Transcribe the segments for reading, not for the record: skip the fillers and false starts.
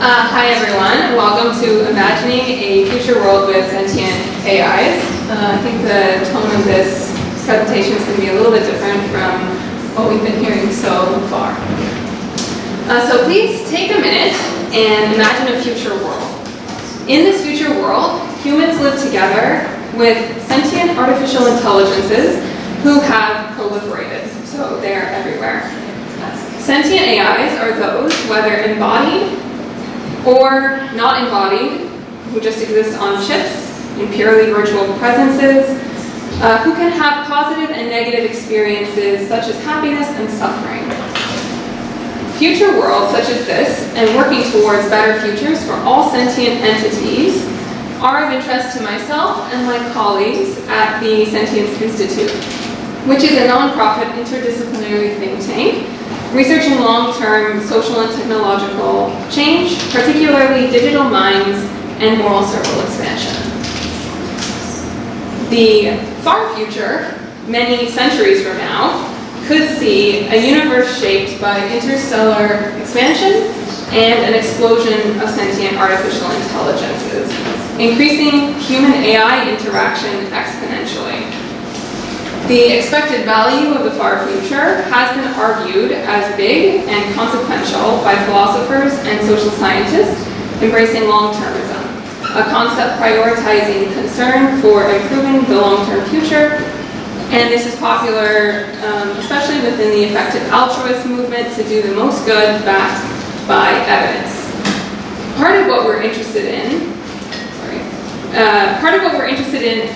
Hi everyone, welcome to Imagining a Future World with Sentient AIs. I think the tone of this presentation is going to be a little bit different from what we've been hearing so far. So please take a minute and imagine a future world. In this future world, humans live together with sentient artificial intelligences who have proliferated, so they're everywhere. Sentient AIs are those, whether embodied or not embodied, who just exist on chips in purely virtual presences, who can have positive and negative experiences such as happiness and suffering. Future worlds such as this, and working towards better futures for all sentient entities, are of interest to myself and my colleagues at the Sentience Institute, which is a nonprofit interdisciplinary think tank researching long-term social and technological change, particularly digital minds and moral circle expansion. The far future, many centuries from now, could see a universe shaped by interstellar expansion and an explosion of sentient artificial intelligences, increasing human-AI interaction exponentially. The expected value of the far future has been argued as big and consequential by philosophers and social scientists embracing long-termism, a concept prioritizing concern for improving the long-term future. And this is popular, especially within the effective altruist movement, to do the most good backed by evidence. Part of what we're interested in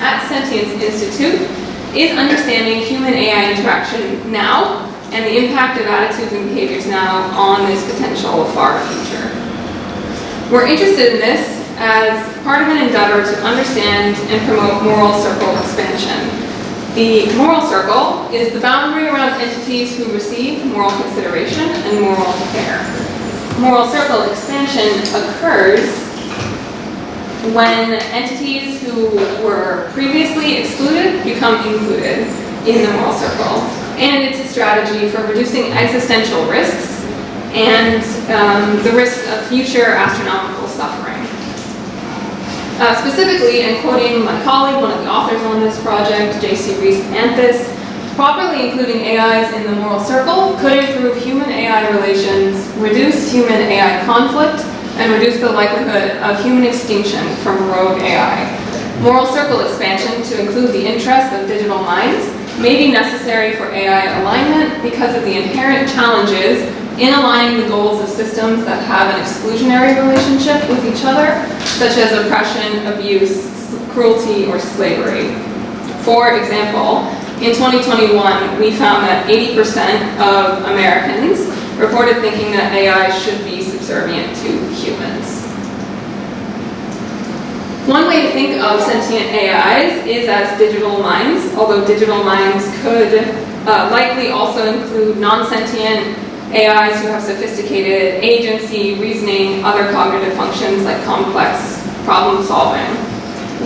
at Sentience Institute is understanding human-AI interaction now and the impact of attitudes and behaviors now on this potential far future. We're interested in this as part of an endeavor to understand and promote moral circle expansion. The moral circle is the boundary around entities who receive moral consideration and moral care. Moral circle expansion occurs when entities who were previously excluded become included in the moral circle. And it's a strategy for reducing existential risks and the risks of future astronomical suffering. Specifically, and quoting my colleague, one of the authors on this project, J.C. Rees-Anthis, properly including AIs in the moral circle could improve human-AI relations, reduce human-AI conflict, and reduce the likelihood of human extinction from rogue AI. Moral circle expansion to include the interests of digital minds may be necessary for AI alignment because of the inherent challenges in aligning the goals of systems that have an exclusionary relationship with each other, such as oppression, abuse, cruelty, or slavery. For example, in 2021, we found that 80% of Americans reported thinking that AI should be subservient to humans. One way to think of sentient AIs is as digital minds, although digital minds could likely also include non-sentient AIs who have sophisticated agency, reasoning, other cognitive functions like complex problem solving.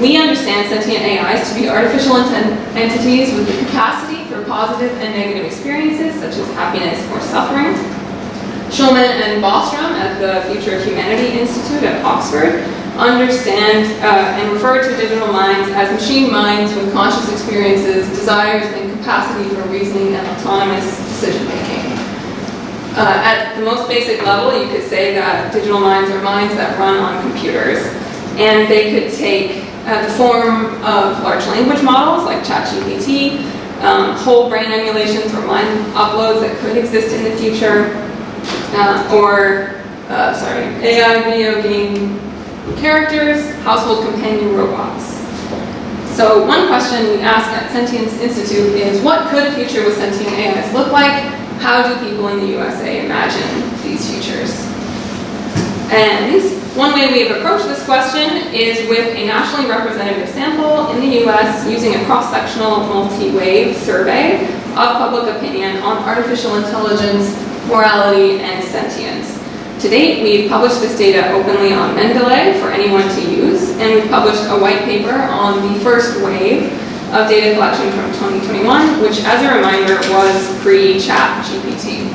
We understand sentient AIs to be artificial entities with the capacity for positive and negative experiences such as happiness or suffering. Schulman and Bostrom at the Future of Humanity Institute at Oxford understand and refer to digital minds as machine minds with conscious experiences, desires, and capacity for reasoning and autonomous decision-making. At the most basic level, you could say that digital minds are minds that run on computers, and they could take the form of large language models like ChatGPT, whole brain emulations or mind uploads that could exist in the future, AI video game characters, household companion robots. So one question we ask at Sentience Institute is, what could a future with sentient AIs look like? How do people in the USA imagine these futures? And one way we have approached this question is with a nationally representative sample in the US using a cross-sectional multi-wave survey of public opinion on artificial intelligence, morality, and sentience. To date, we've published this data openly on Mendeley for anyone to use, and we've published a white paper on the first wave of data collection from 2021, which, as a reminder, was pre-ChatGPT.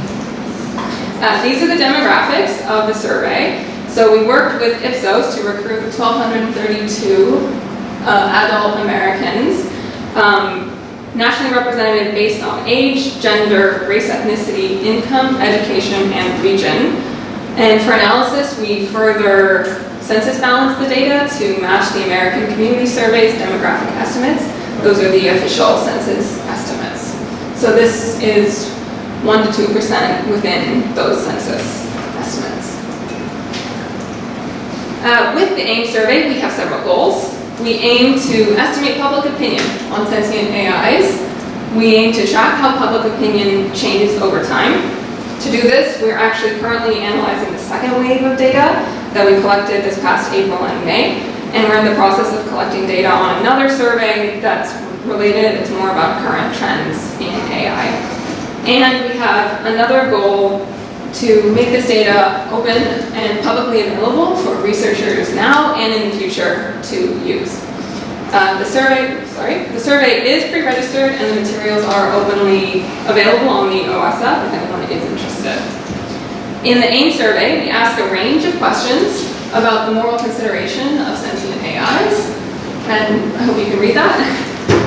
These are the demographics of the survey. So we worked with Ipsos to recruit 1,232 adult Americans, nationally represented based on age, gender, race, ethnicity, income, education, and region. And for analysis, we further census balanced the data to match the American Community Survey's demographic estimates. Those are the official census estimates. So this is 1 to 2% within those census estimates. With the AIM survey, we have several goals. We aim to estimate public opinion on sentient AIs. We aim to track how public opinion changes over time. To do this, we're actually currently analyzing the second wave of data that we collected this past April and May, and we're in the process of collecting data on another survey that's related. It's more about current trends in AI. And we have another goal to make this data open and publicly available for researchers now and in the future to use. The survey is pre-registered and the materials are openly available on the OSF if anyone is interested. In the AIM survey, we ask a range of questions about the moral consideration of sentient AIs, and I hope you can read that,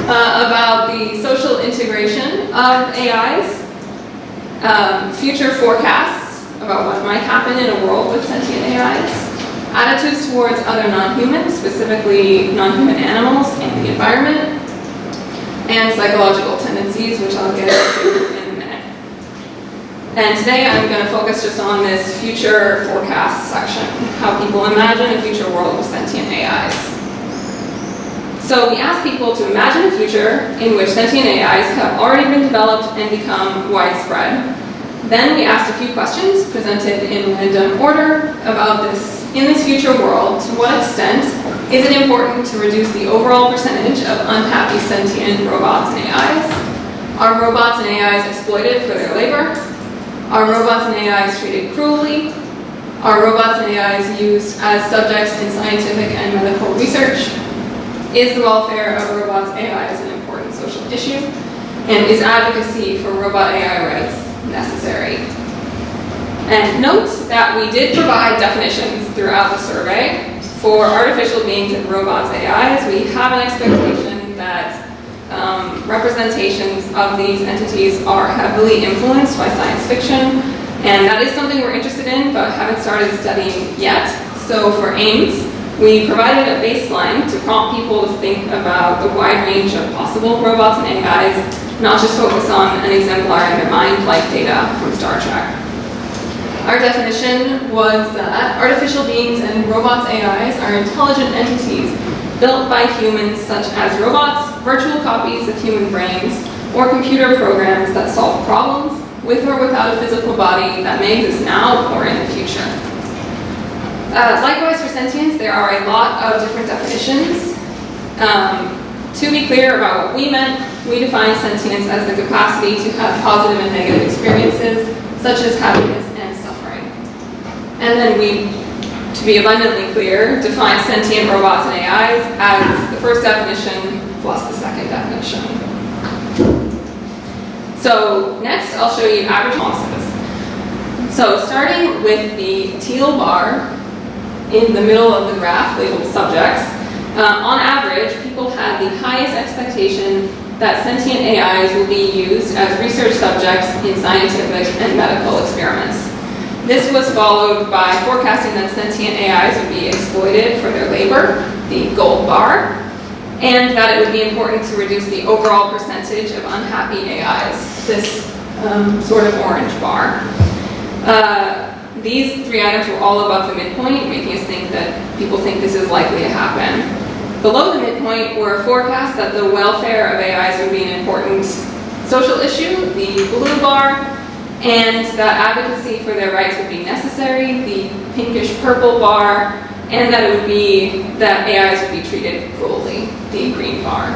about the social integration of AIs, future forecasts about what might happen in a world with sentient AIs, attitudes towards other non-humans, specifically non-human animals and the environment, and psychological tendencies, which I'll get into in a minute. And today I'm going to focus just on this future forecast section, how people imagine a future world with sentient AIs. So we asked people to imagine a future in which sentient AIs have already been developed and become widespread. Then we asked a few questions presented in random order about this. In this future world, to what extent is it important to reduce the overall percentage of unhappy sentient robots and AIs? Are robots and AIs exploited for their labor? Are robots and AIs treated cruelly? Are robots and AIs used as subjects in scientific and medical research? Is the welfare of robots and AIs an important social issue? And is advocacy for robot AI rights necessary? And note that we did provide definitions throughout the survey for artificial beings and robots AIs. We have an expectation that representations of these entities are heavily influenced by science fiction, and that is something we're interested in but haven't started studying yet. So for AIMS, we provided a baseline to prompt people to think about the wide range of possible robots and AIs, not just focus on an exemplar in their mind like Data from Star Trek. Our definition was that artificial beings and robots AIs are intelligent entities built by humans such as robots, virtual copies of human brains, or computer programs that solve problems with or without a physical body that may exist now or in the future. Likewise for sentience, there are a lot of different definitions. To be clear about what we meant, we define sentience as the capacity to have positive and negative experiences, such as happiness and suffering. And then we, to be abundantly clear, define sentient robots and AIs as the first definition plus the second definition. So next, I'll show you average responses. So starting with the teal bar in the middle of the graph labeled subjects, on average, people had the highest expectation that sentient AIs will be used as research subjects in scientific and medical experiments. This was followed by forecasting that sentient AIs would be exploited for their labor, the gold bar, and that it would be important to reduce the overall percentage of unhappy AIs, this sort of orange bar. These three items were all above the midpoint, making us think that people think this is likely to happen. Below the midpoint were forecasts that the welfare of AIs would be an important social issue, the blue bar, and that advocacy for their rights would be necessary, the pinkish purple bar, and that it would be that AIs would be treated cruelly, the green bar.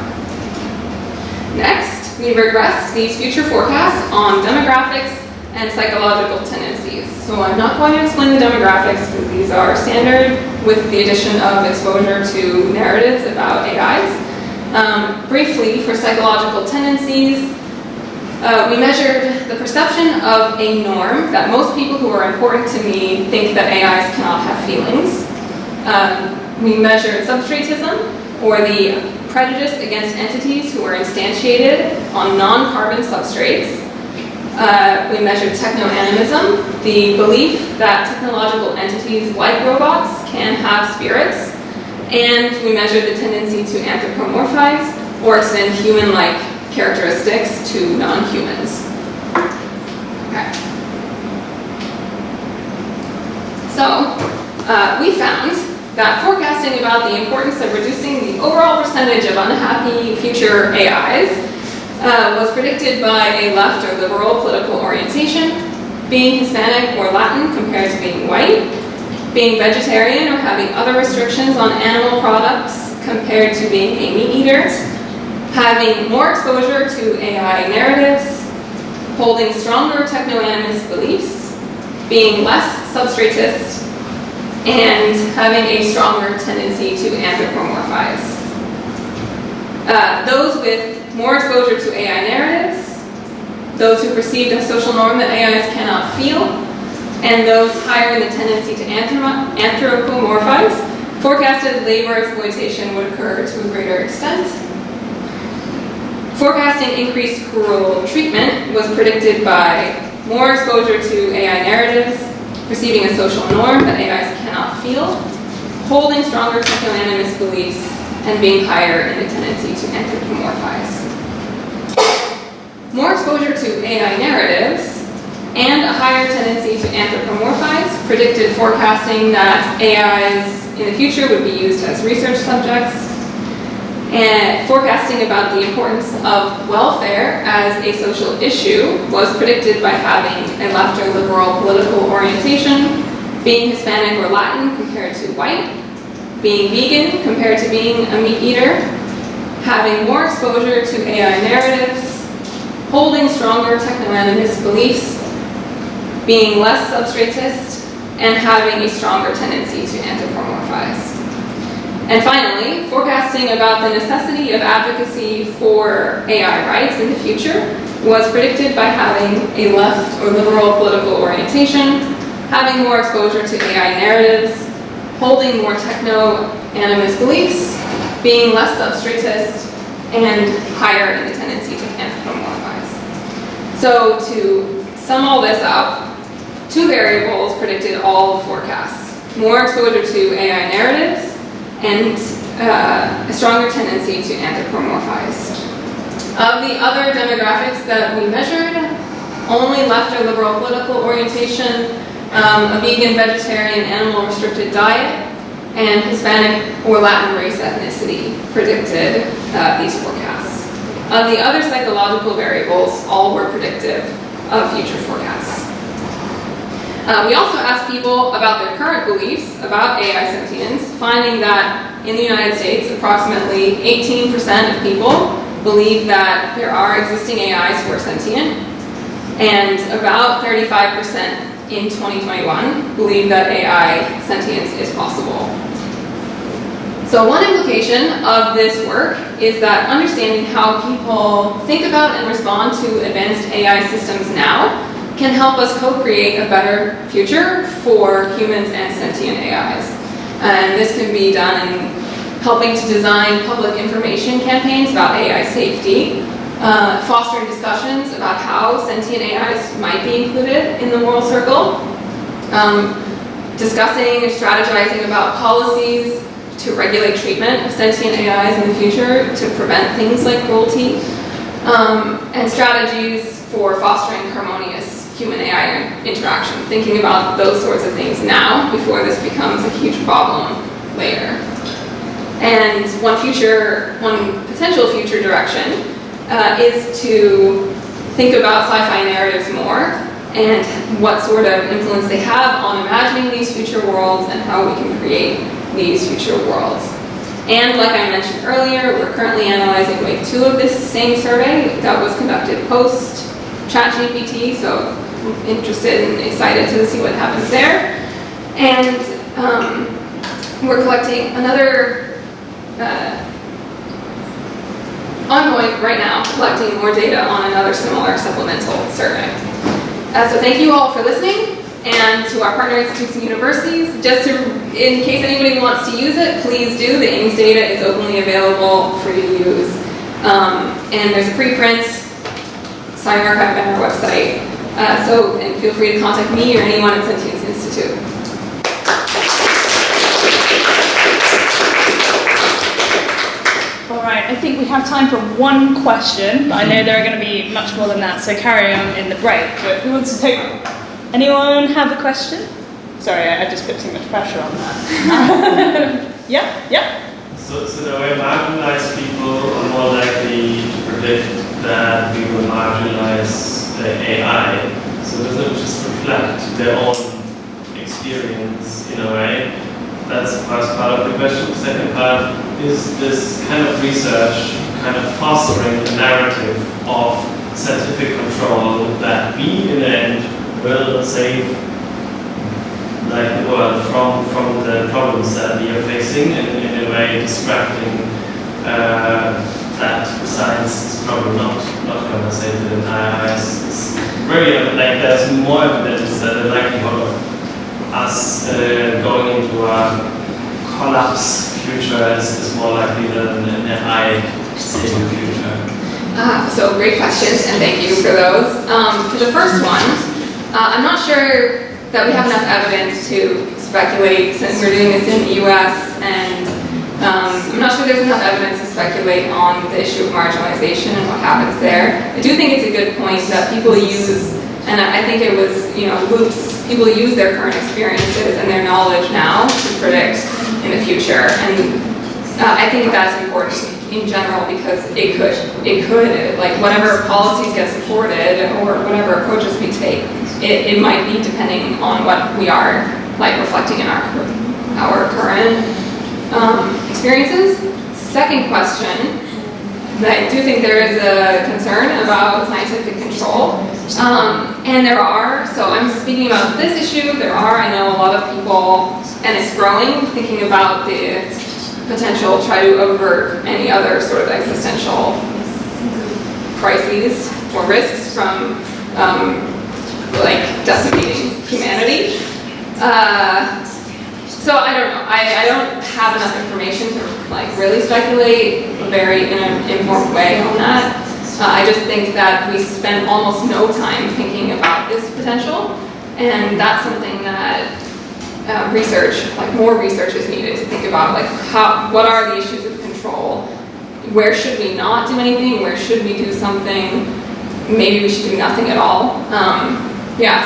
Next, we regressed these future forecasts on demographics and psychological tendencies. So I'm not going to explain the demographics because these are standard with the addition of exposure to narratives about AIs. Briefly, for psychological tendencies, We measured the perception of a norm that most people who are important to me think that AIs cannot have feelings. We measured substratism, or the prejudice against entities who are instantiated on non-carbon substrates. We measured techno-animism, the belief that technological entities like robots can have spirits. And we measured the tendency to anthropomorphize or extend human-like characteristics to non-humans. Okay. So, we found that forecasting about the importance of reducing the overall percentage of unhappy future AIs was predicted by a left or liberal political orientation, being Hispanic or Latin compared to being white, being vegetarian or having other restrictions on animal products compared to being a meat eater, having more exposure to AI narratives, holding stronger techno-animist beliefs, being less substratist, and having a stronger tendency to anthropomorphize. Those with more exposure to AI narratives, those who perceived a social norm that AIs cannot feel, and those higher in the tendency to anthropomorphize, forecasted labor exploitation would occur to a greater extent. Forecasting increased cruel treatment was predicted by more exposure to AI narratives, perceiving a social norm that AIs cannot feel, holding stronger techno-animist beliefs, and being higher in the tendency to anthropomorphize. More exposure to AI narratives and a higher tendency to anthropomorphize predicted forecasting that AIs in the future would be used as research subjects, and forecasting about the importance of welfare as a social issue was predicted by having a left or liberal political orientation, being Hispanic or Latin compared to white, being vegan compared to being a meat eater, having more exposure to AI narratives, holding stronger techno-animist beliefs, being less substratist, and having a stronger tendency to anthropomorphize. And finally, forecasting about the necessity of advocacy for AI rights in the future was predicted by having a left or liberal political orientation, having more exposure to AI narratives, holding more techno-animist beliefs, being less substratist, and higher in the tendency to anthropomorphize. So to sum all this up, two variables predicted all the forecasts: more exposure to AI narratives and a stronger tendency to anthropomorphize. Of the other demographics that we measured, only left or liberal political orientation, a vegan, vegetarian, animal-restricted diet, and Hispanic or Latin race ethnicity predicted these forecasts. Of the other psychological variables, all were predictive of future forecasts. We also asked people about their current beliefs about AI sentience, finding that in the United States, approximately 18% of people believe that there are existing AIs who are sentient, and about 35% in 2021 believe that AI sentience is possible. So one implication of this work is that understanding how people think about and respond to advanced AI systems now can help us co-create a better future for humans and sentient AIs. And this can be done in helping to design public information campaigns about AI safety, fostering discussions about how sentient AIs might be included in the moral circle, discussing or strategizing about policies to regulate treatment of sentient AIs in the future to prevent things like cruelty, and strategies for fostering harmonious human-AI interaction, thinking about those sorts of things now before this becomes a huge problem later. And one potential future direction is to think about sci-fi narratives more and what sort of influence they have on imagining these future worlds and how we can create these future worlds. And like I mentioned earlier, we're currently analyzing wave 2 of this same survey that was conducted post ChatGPT, so I'm interested and excited to see what happens there. And we're collecting another ongoing right now, collecting more data on another similar supplemental survey. So thank you all for listening, and to our partner institutes and universities, just in case anybody wants to use it, please do. The Ames data is openly available, free to use. And there's a preprint, sign archive on our website. And feel free to contact me or anyone at Sentient Institute. All right, I think we have time for one question, but I know there are going to be much more than that, so carry on in the break. But who wants to take? Anyone have a question? Sorry, I just put too much pressure on that. Yeah. So the way marginalized people are more likely to predict that we will marginalize the AI. So does it just reflect their own experience in a way? That's the first part of the question. The second part is this kind of research kind of fostering the narrative of scientific control that we in the end will save like the world from the problems that we are facing, and in a way distracting that science is probably not going to save the entire Earth. It's very like there's more evidence that the likelihood of us going into a collapse future is more likely than an AI stable future. So great questions, and thank you for those. For the first one, I'm not sure that we have enough evidence to speculate, since we're doing this in the US, and I'm not sure there's enough evidence to speculate on the issue of marginalization and what happens there. I do think it's a good point that people use, and I think it was, Loops, people use their current experiences and their knowledge now to predict in the future, and I think that's important in general because it could, like whatever policies get supported or whatever approaches we take, it might be depending on what we are like reflecting in our current experiences. Second question, I do think there is a concern about scientific control, and there are, so I'm speaking about this issue, I know a lot of people, and it's growing, thinking about the potential try to avert any other sort of existential crises or risks from like decimating humanity. So I don't know. I don't have enough information to like really speculate very in an informed way on that. I just think that we spend almost no time thinking about this potential, and that's something that more research is needed to think about, like what are the issues of control? Where should we not do anything? Where should we do something? Maybe we should do nothing at all.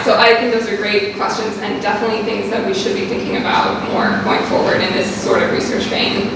So I think those are great questions and definitely things that we should be thinking about more going forward in this sort of research vein.